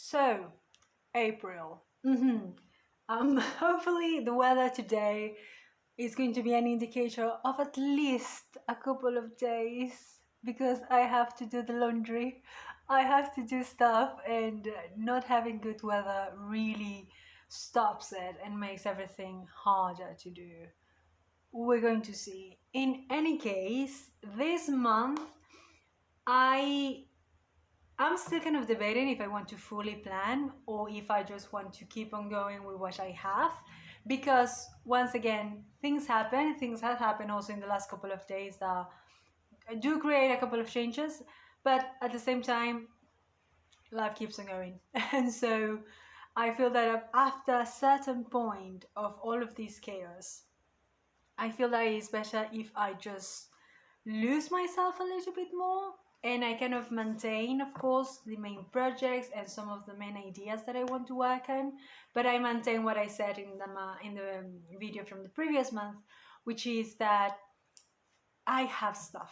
So, April. Hopefully the weather today is going to be an indicator of at least a couple of days because I have to do the laundry. I have to do stuff, and not having good weather really stops it and makes everything harder to do. We're going to see. In any case, this month I I'm still kind of debating if I want to fully plan or if I just want to keep on going with what I have. Because once again, things happen. Things have happened also in the last couple of days that do create a couple of changes. But at the same time, life keeps on going. And so I feel that after a certain point of all of this chaos, I feel that it's better if I just lose myself a little bit more and I kind of maintain, of course, the main projects and some of the main ideas that I want to work on, but I maintain what I said in the video from the previous month, which is that I have stuff.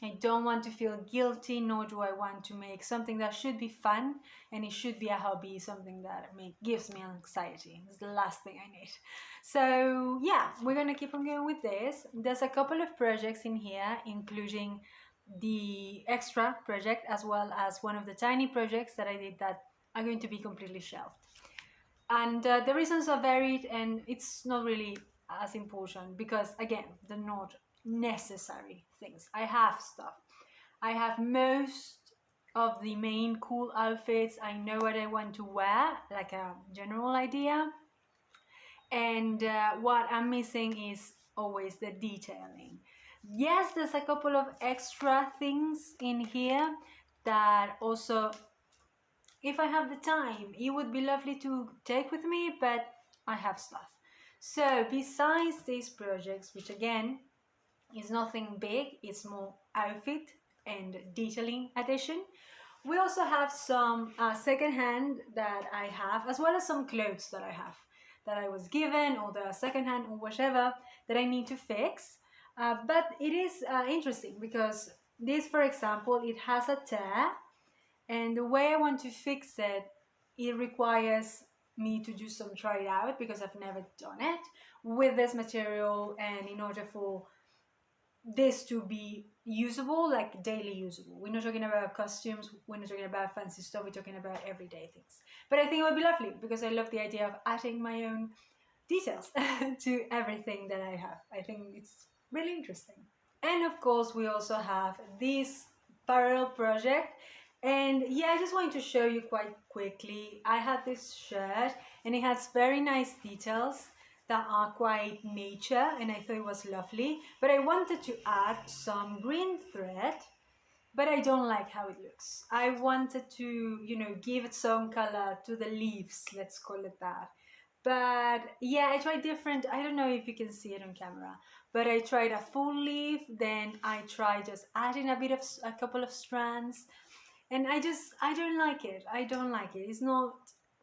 I don't want to feel guilty, nor do I want to make something that should be fun and it should be a hobby, something that gives me anxiety. It's the last thing I need. So yeah, we're gonna keep on going with this. There's a couple of projects in here, including the extra project as well as one of the tiny projects that I did that are going to be completely shelved. And the reasons are varied, and it's not really as important because again, they're not necessary things. I have stuff. I have most of the main cool outfits. I know what I want to wear, like a general idea. And what I'm missing is always the detailing. Yes, there's a couple of extra things in here that also, if I have the time, it would be lovely to take with me, but I have stuff. So besides these projects, which again is nothing big, it's more outfit and detailing addition, we also have some secondhand that I have, as well as some clothes that I have that I was given, or the secondhand or whatever that I need to fix. But it is interesting because this, for example, it has a tear, and the way I want to fix it, it requires me to do some try it out because I've never done it with this material, and in order for this to be usable, like daily usable. We're not talking about costumes, we're not talking about fancy stuff, we're talking about everyday things. But I think it would be lovely because I love the idea of adding my own details to everything that I have. I think it's really interesting. And of course, we also have this parallel project. And yeah, I just wanted to show you quite quickly. I had this shirt and it has very nice details that are quite nature, and I thought it was lovely. But I wanted to add some green thread, but I don't like how it looks. I wanted to, give it some color to the leaves, let's call it that. But yeah, I tried different, I don't know if you can see it on camera, but I tried a full leaf, then I tried just adding a couple of strands, and I don't like it. I don't like it. It's not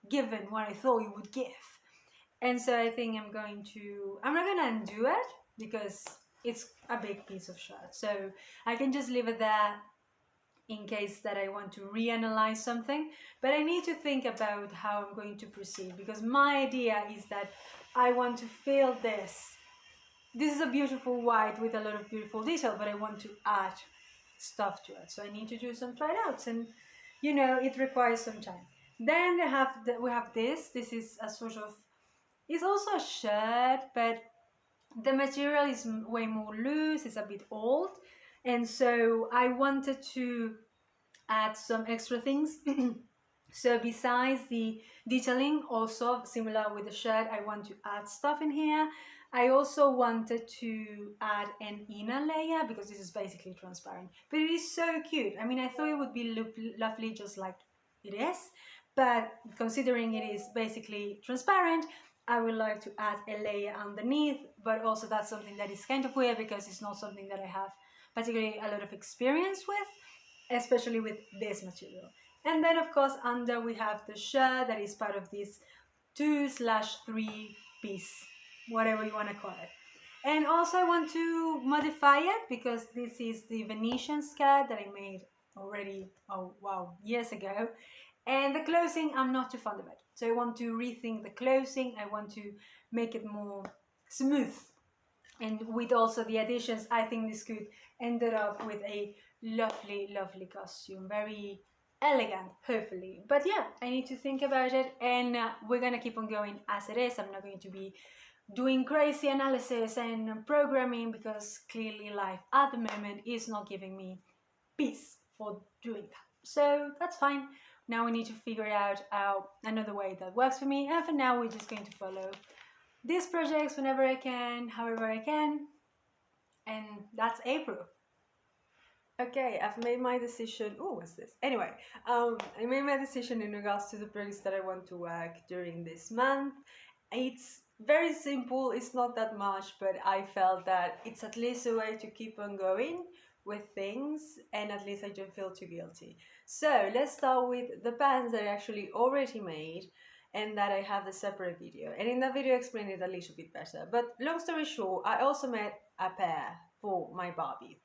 given what I thought it would give. And so I think I'm not gonna undo it because it's a big piece of shirt. So I can just leave it there in case that I want to reanalyze something. But I need to think about how I'm going to proceed, because my idea is that I want to fill this. This is a beautiful white with a lot of beautiful detail, but I want to add stuff to it. So I need to do some try outs, and it requires some time. Then we have this. This is a sort of, it's also a shirt, but the material is way more loose, it's a bit old, and so I wanted to add some extra things. So besides the detailing, also similar with the shirt, I want to add stuff in here. I also wanted to add an inner layer because this is basically transparent, but it is so cute. I mean, I thought it would be lovely just like it is, but considering it is basically transparent, I would like to add a layer underneath. But also that's something that is kind of weird because it's not something that I have particularly a lot of experience with, especially with this material. And then of course under we have the shirt that is part of this 2/3 piece, whatever you want to call it. And also I want to modify it because this is the Venetian skirt that I made already, oh wow, years ago. And the closing, I'm not too fond of it. So I want to rethink the closing. I want to make it more smooth. And with also the additions, I think this could ended up with a lovely, lovely costume. Very elegant, hopefully. But yeah, I need to think about it, and we're gonna keep on going as it is. I'm not going to be doing crazy analysis and programming because clearly life at the moment is not giving me peace for doing that. So that's fine. Now we need to figure out another way that works for me, and for now we're just going to follow these projects whenever I can, however I can, and that's April. Okay, I've made my decision. Oh, what's this? Anyway, I made my decision in regards to the projects that I want to work during this month. It's very simple, it's not that much, but I felt that it's at least a way to keep on going with things, and at least I don't feel too guilty. So let's start with the pants that I actually already made and that I have the separate video. And in that video I explained it a little bit better. But long story short, I also made a pair for my Barbie.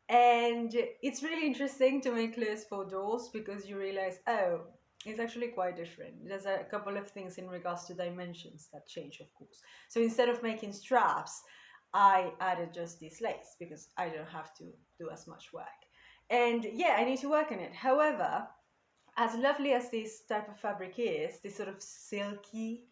And it's really interesting to make clothes for dolls because you realize, oh, it's actually quite different. There's a couple of things in regards to dimensions that change, of course. So instead of making straps, I added just this lace because I don't have to do as much work. And yeah, I need to work on it. However, as lovely as this type of fabric is, this sort of silky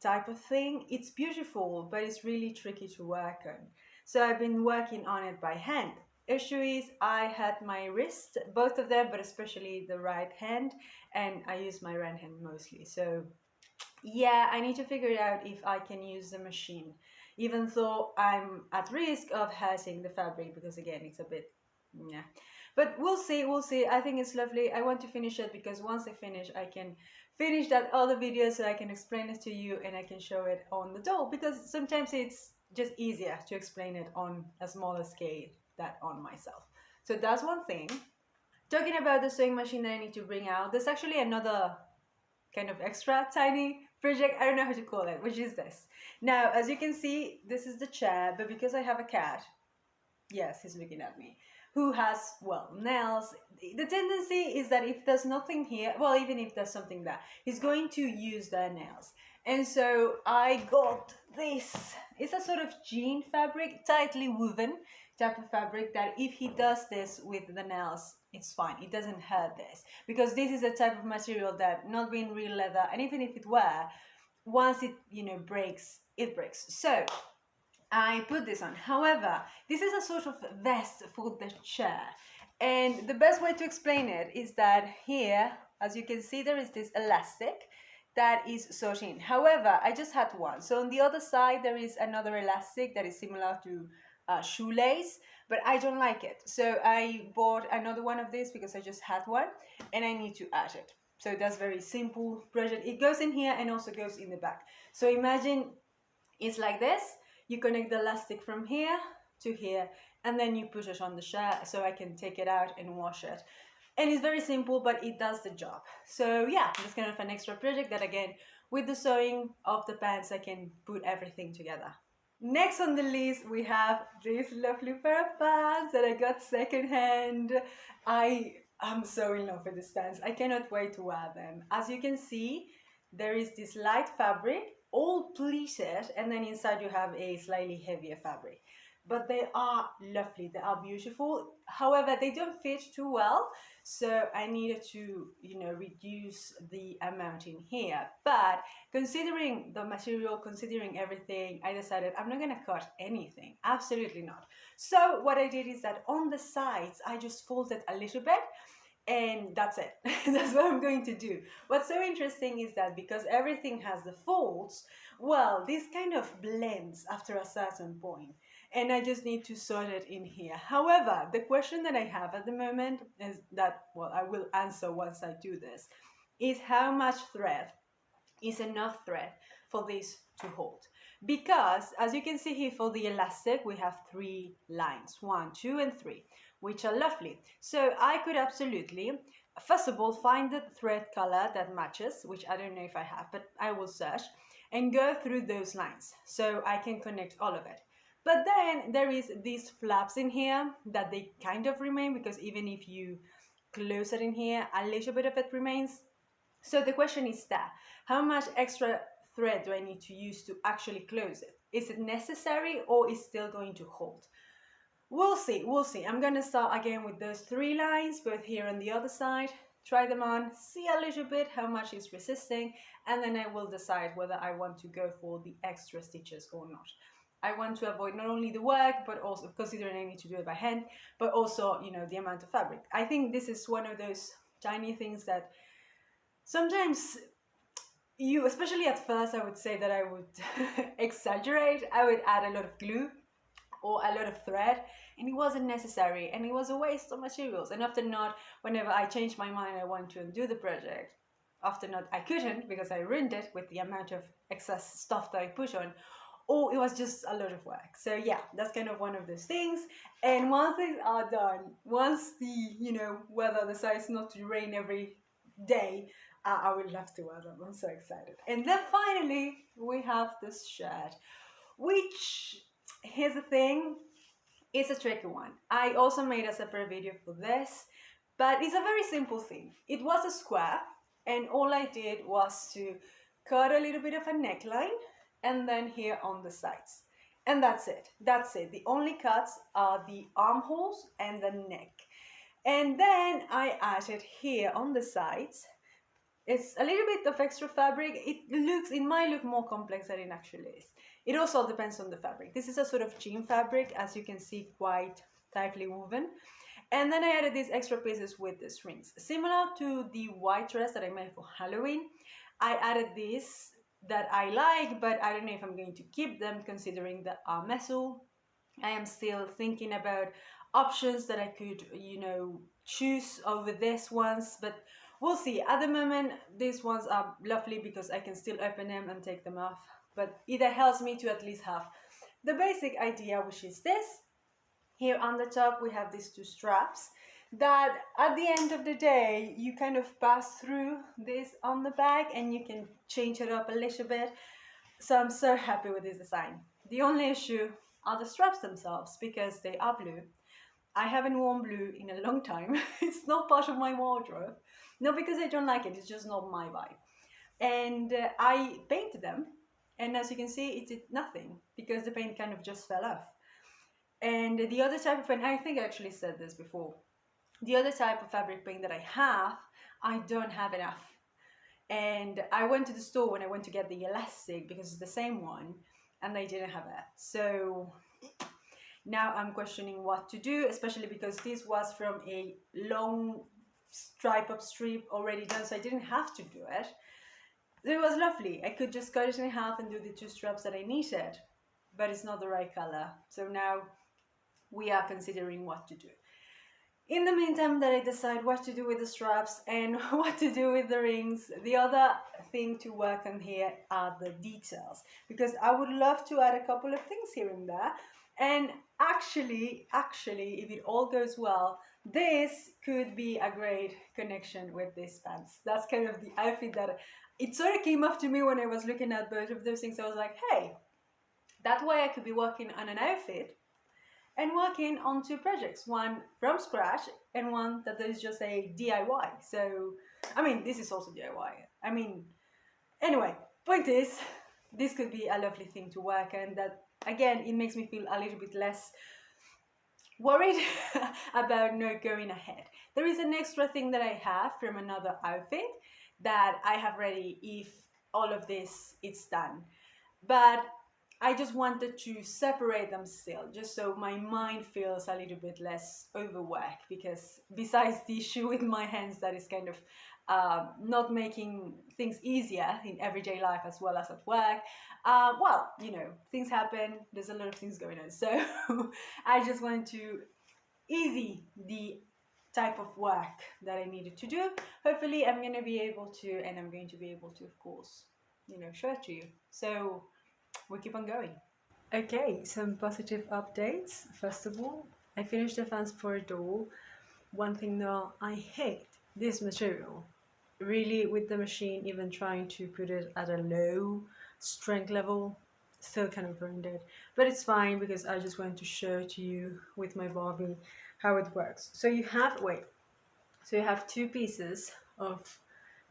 type of thing, it's beautiful, but it's really tricky to work on. So I've been working on it by hand. Issue is I had my wrist, both of them, but especially the right hand, and I use my right hand mostly. So yeah, I need to figure out if I can use the machine, even though I'm at risk of hurting the fabric because again, it's a bit, yeah. But we'll see, we'll see. I think it's lovely. I want to finish it because once I finish, I can finish that other video so I can explain it to you and I can show it on the doll because sometimes it's just easier to explain it on a smaller scale than on myself. So that's one thing. Talking about the sewing machine that I need to bring out, there's actually another kind of extra tiny project, I don't know how to call it, which is this. Now, as you can see, this is the chair, but because I have a cat, yes, he's looking at me, who has, well, nails, the tendency is that if there's nothing here, well, even if there's something there, he's going to use their nails. And so I got this. It's a sort of jean fabric, tightly woven type of fabric that if he does this with the nails, it's fine. It doesn't hurt this because this is a type of material that, not being real leather, and even if it were, once it, you know, breaks, it breaks. So I put this on. However, this is a sort of vest for the chair. And the best way to explain it is that here, as you can see, there is this elastic that is sewed in. However, I just had one. So on the other side, there is another elastic that is similar to shoelace, but I don't like it. So I bought another one of these because I just had one and I need to add it. So that's very simple project. It goes in here and also goes in the back. So imagine it's like this. You connect the elastic from here to here and then you put it on the shirt so I can take it out and wash it. And it's very simple, but it does the job. So yeah, it's kind of an extra project that again, with the sewing of the pants, I can put everything together. Next on the list, we have this lovely pair of pants that I got secondhand. I am so in love with these pants. I cannot wait to wear them. As you can see, there is this light fabric, all pleated, and then inside you have a slightly heavier fabric. But they are lovely, they are beautiful. However, they don't fit too well, so I needed to, you know, reduce the amount in here. But considering the material, considering everything, I decided I'm not gonna cut anything, absolutely not. So what I did is that on the sides, I just folded a little bit, and that's it. That's what I'm going to do. What's so interesting is that because everything has the folds, well, this kind of blends after a certain point, and I just need to sort it in here. However, the question that I have at the moment is that, well, I will answer once I do this, is how much thread is enough thread for this to hold. Because as you can see here for the elastic, we have 3 lines, 1, 2, and 3, which are lovely. So I could absolutely, first of all, find the thread color that matches, which I don't know if I have, but I will search, and go through those lines so I can connect all of it. But then there is these flaps in here that they kind of remain because even if you close it in here, a little bit of it remains. So the question is that, how much extra thread do I need to use to actually close it? Is it necessary or is it still going to hold? We'll see, we'll see. I'm gonna start again with those 3 lines, both here and the other side, try them on, see a little bit how much is resisting, and then I will decide whether I want to go for the extra stitches or not. I want to avoid not only the work, but also, considering I need to do it by hand, but also, you know, the amount of fabric. I think this is one of those tiny things that sometimes you, especially at first, I would say that I would exaggerate. I would add a lot of glue or a lot of thread, and it wasn't necessary, and it was a waste of materials. And often not, whenever I changed my mind, I want to undo the project, often not, I couldn't because I ruined it with the amount of excess stuff that I put on, or it was just a lot of work. So yeah, that's kind of one of those things. And once these are done, once the, you know, weather decides not to rain every day, I would love to wear them. I'm so excited. And then finally we have this shirt, which, here's the thing, it's a tricky one. I also made a separate video for this, but it's a very simple thing. It was a square, and all I did was to cut a little bit of a neckline, and then here on the sides. And that's it. That's it. The only cuts are the armholes and the neck. And then I added here on the sides, it's a little bit of extra fabric. It might look more complex than it actually is. It also depends on the fabric. This is a sort of jean fabric, as you can see, quite tightly woven. And then I added these extra pieces with the strings. Similar to the white dress that I made for Halloween, I added this that I like, but I don't know if I'm going to keep them considering the mesul. I am still thinking about options that I could, you know, choose over these ones, but we'll see. At the moment, these ones are lovely because I can still open them and take them off, but it helps me to at least have the basic idea, which is this. Here on the top, we have these 2 straps that at the end of the day, you kind of pass through this on the back and you can change it up a little bit. So I'm so happy with this design. The only issue are the straps themselves, because they are blue. I haven't worn blue in a long time. It's not part of my wardrobe. Not because I don't like it, it's just not my vibe. And I painted them, and as you can see, it did nothing because the paint kind of just fell off. And the other type of paint, I think I actually said this before, the other type of fabric paint that I have, I don't have enough. And I went to the store when I went to get the elastic, because it's the same one, and they didn't have it. So now I'm questioning what to do, especially because this was from a long stripe up strip already done, so I didn't have to do it. It was lovely. I could just cut it in half and do the 2 straps that I needed, but it's not the right color. So now we are considering what to do. In the meantime that I decide what to do with the straps and what to do with the rings, the other thing to work on here are the details, because I would love to add a couple of things here and there. And actually, if it all goes well, this could be a great connection with these pants. That's kind of the outfit that it sort of came up to me when I was looking at both of those things. I was like, hey, that way I could be working on an outfit and working on 2 projects, one from scratch and one that is just a DIY. So, I mean, this is also DIY. I mean, anyway, point is, this could be a lovely thing to work, and that, again, it makes me feel a little bit less worried about not going ahead. There is an extra thing that I have from another outfit that I have ready if all of this is done. But I just wanted to separate them still, just so my mind feels a little bit less overworked, because besides the issue with my hands that is kind of not making things easier in everyday life as well as at work, well, you know, things happen, there's a lot of things going on, so I just wanted to easy the type of work that I needed to do. Hopefully I'm going to be able to, and I'm going to be able to, of course, you know, show it to you. So we keep on going. Okay, some positive updates. First of all, I finished the fans for a doll. One thing though, I hate this material. Really, with the machine, even trying to put it at a low strength level, still kind of ruined it. But it's fine, because I just want to show to you with my Barbie how it works. So you have 2 pieces of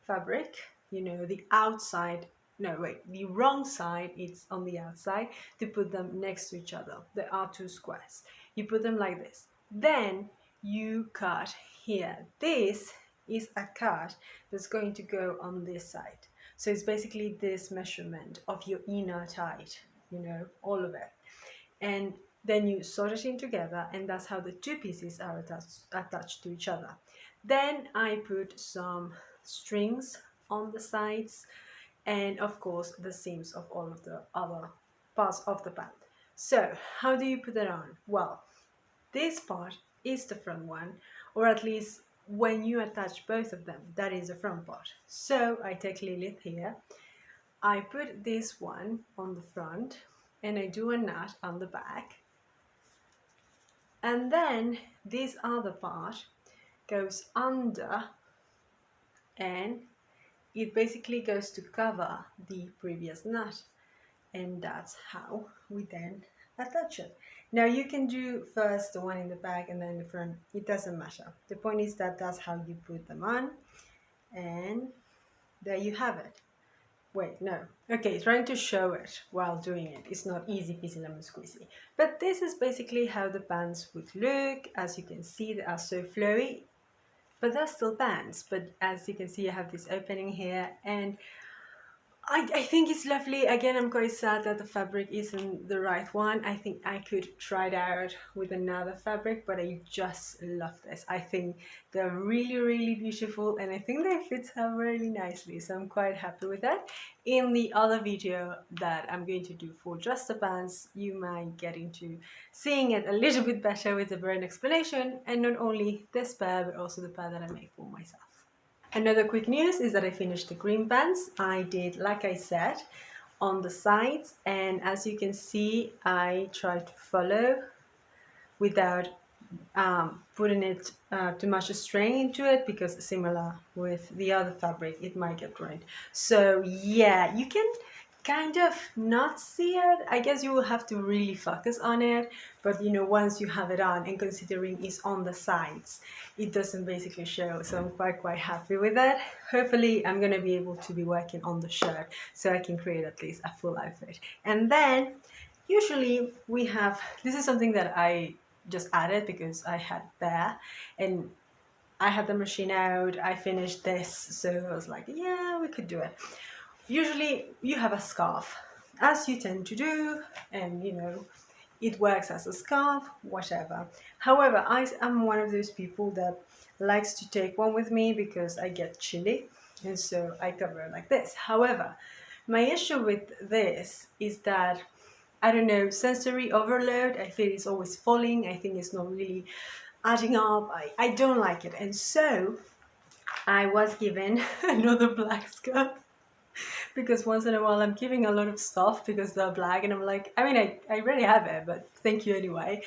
fabric, you know, the outside, no wait, the wrong side, it's on the outside, to put them next to each other. There are two squares. You put them like this. Then you cut here. This is a cut that's going to go on this side. So it's basically this measurement of your inner tight, you know, all of it. And then you sort it in together, and that's how the two pieces are attached to each other. Then I put some strings on the sides, and of course the seams of all of the other parts of the pant. So how do you put it on? Well, this part is the front one, or at least when you attach both of them, that is the front part. So I take Lilith here, I put this one on the front, and I do a knot on the back, and then this other part goes under, and it basically goes to cover the previous knot, and that's how we then attach it. Now you can do first the one in the back and then the front, it doesn't matter. The point is that that's how you put them on, and there you have it. Wait, no. Okay, trying to show it while doing it. It's not easy peasy lemon squeezy. But this is basically how the pants would look. As you can see, they are so flowy, but they're still pants. But as you can see, I have this opening here, and I think it's lovely. Again, I'm quite sad that the fabric isn't the right one. I think I could try it out with another fabric, but I just love this. I think they're really, really beautiful, and I think they fit her really nicely, so I'm quite happy with that. In the other video that I'm going to do for just the pants, you might get into seeing it a little bit better with the brand explanation, and not only this pair, but also the pair that I made for myself. Another quick news is that I finished the green pants. I did, like I said, on the sides, and as you can see, I tried to follow without putting it too much strain into it, because similar with the other fabric, it might get ruined. So yeah, you can kind of not see it. I guess you will have to really focus on it, but you know, once you have it on, and considering it's on the sides, it doesn't basically show, so I'm quite happy with that. Hopefully I'm gonna be able to be working on the shirt so I can create at least a full outfit. And then usually we have, this is something that I just added because I had there, and I had the machine out, I finished this, so I was like, yeah, we could do it. Usually you have a scarf, as you tend to do, and you know, it works as a scarf, whatever. However, I am one of those people that likes to take one with me because I get chilly, and so I cover it like this. However, my issue with this is that, I don't know, sensory overload. I feel it's always falling. I think it's not really adding up. I don't like it. And so I was given another black scarf, because once in a while I'm giving a lot of stuff because they're black, and I'm like, I mean, I already have it, but thank you anyway.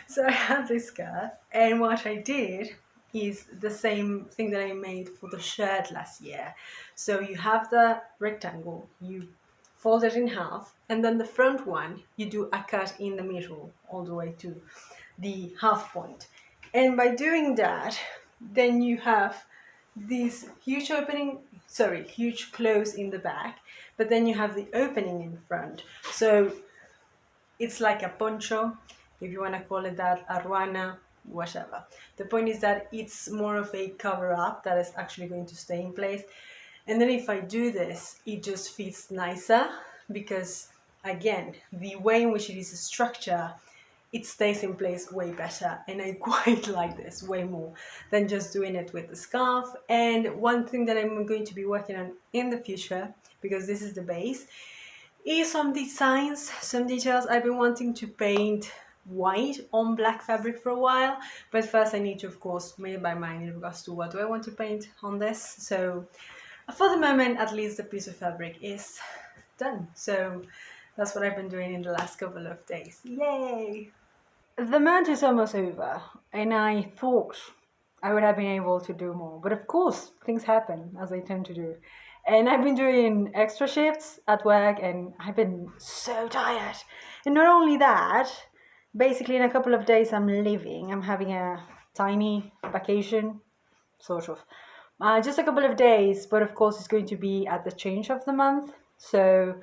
So I have this scarf, and what I did is the same thing that I made for the shirt last year. So you have the rectangle, you fold it in half, and then the front one, you do a cut in the middle all the way to the half point. And by doing that, then you have this huge opening, sorry, huge close in the back, but then you have the opening in front. So it's like a poncho, if you want to call it that, a ruana, whatever. The point is that it's more of a cover up that is actually going to stay in place. And then if I do this, it just fits nicer, because again, the way in which it is structured, it stays in place way better, and I quite like this way more than just doing it with the scarf. And one thing that I'm going to be working on in the future, because this is the base, is some designs, some details. I've been wanting to paint white on black fabric for a while, but first I need to, of course, make up my mind in regards to what do I want to paint on this. So for the moment, at least, the piece of fabric is done. So that's what I've been doing in the last couple of days. Yay! The month is almost over, and I thought I would have been able to do more, but of course things happen, as they tend to do. And I've been doing extra shifts at work, and I've been so tired. And not only that, basically in a couple of days I'm leaving. I'm having a tiny vacation, sort of. just a couple of days, but of course it's going to be at the change of the month. So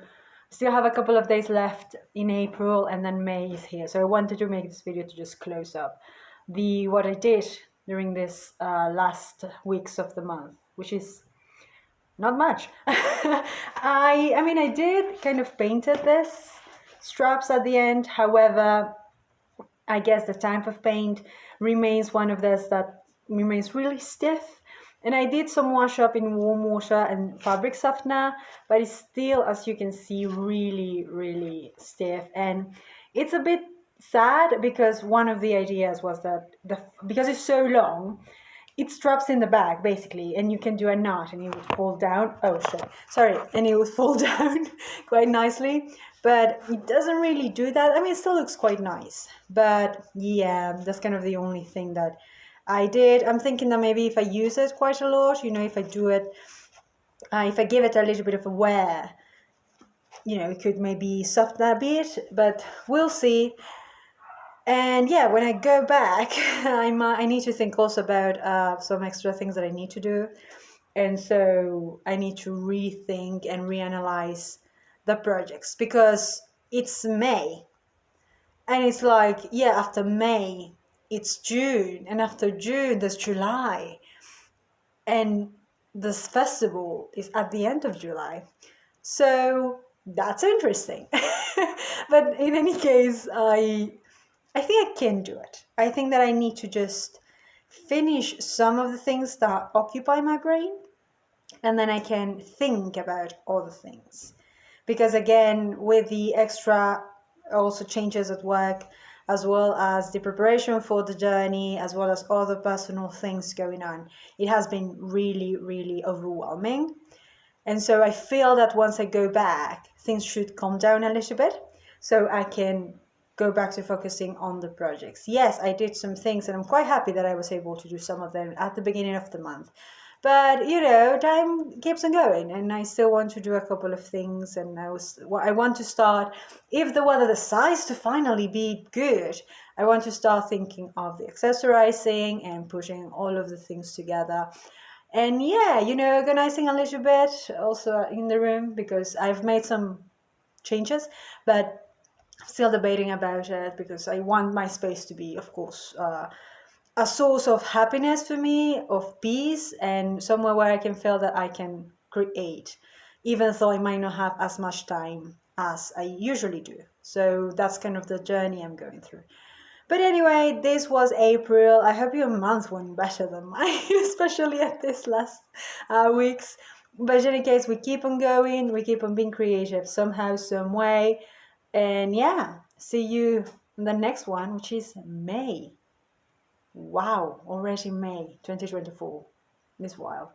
still have a couple of days left in April, and then May is here. So I wanted to make this video to just close up what I did during this last weeks of the month, which is not much. I mean, I did kind of painted this straps at the end. However, I guess the type of paint remains one of those that remains really stiff. And I did some wash up in warm water and fabric softener, but it's still, as you can see, really, really stiff. And it's a bit sad because one of the ideas was that because it's so long, it straps in the back basically, and you can do a knot and it would fall down. Oh shit, sorry, and it would fall down quite nicely, but it doesn't really do that. I mean, it still looks quite nice, but yeah, that's kind of the only thing that I did. I'm thinking that maybe if I use it quite a lot, you know, if I do it, if I give it a little bit of a wear, you know, it could maybe soften a bit, but we'll see. And yeah, when I go back, I need to think also about some extra things that I need to do. And so I need to rethink and reanalyze the projects because it's May. And it's like, yeah, after May, it's June. And after June, there's July. And this festival is at the end of July. So that's interesting. But in any case, I think I can do it. I think that I need to just finish some of the things that occupy my brain, and then I can think about other things. Because again, with the extra also changes at work, as well as the preparation for the journey, as well as other personal things going on, it has been really, really overwhelming. And so I feel that once I go back, things should calm down a little bit so I can go back to focusing on the projects. Yes, I did some things and I'm quite happy that I was able to do some of them at the beginning of the month. But, you know, time keeps on going and I still want to do a couple of things, and I want to start, if the weather decides to finally be good, I want to start thinking of the accessorizing and pushing all of the things together. And yeah, you know, organizing a little bit also in the room because I've made some changes, but still debating about it because I want my space to be, of course, a source of happiness for me, of peace, and somewhere where I can feel that I can create, even though I might not have as much time as I usually do. So that's kind of the journey I'm going through. But anyway, this was April. I hope your month went better than mine, especially at this last weeks. But in any case, we keep on going. We keep on being creative somehow, some way. And yeah, see you in the next one, which is May. Wow, already May 2024. This while.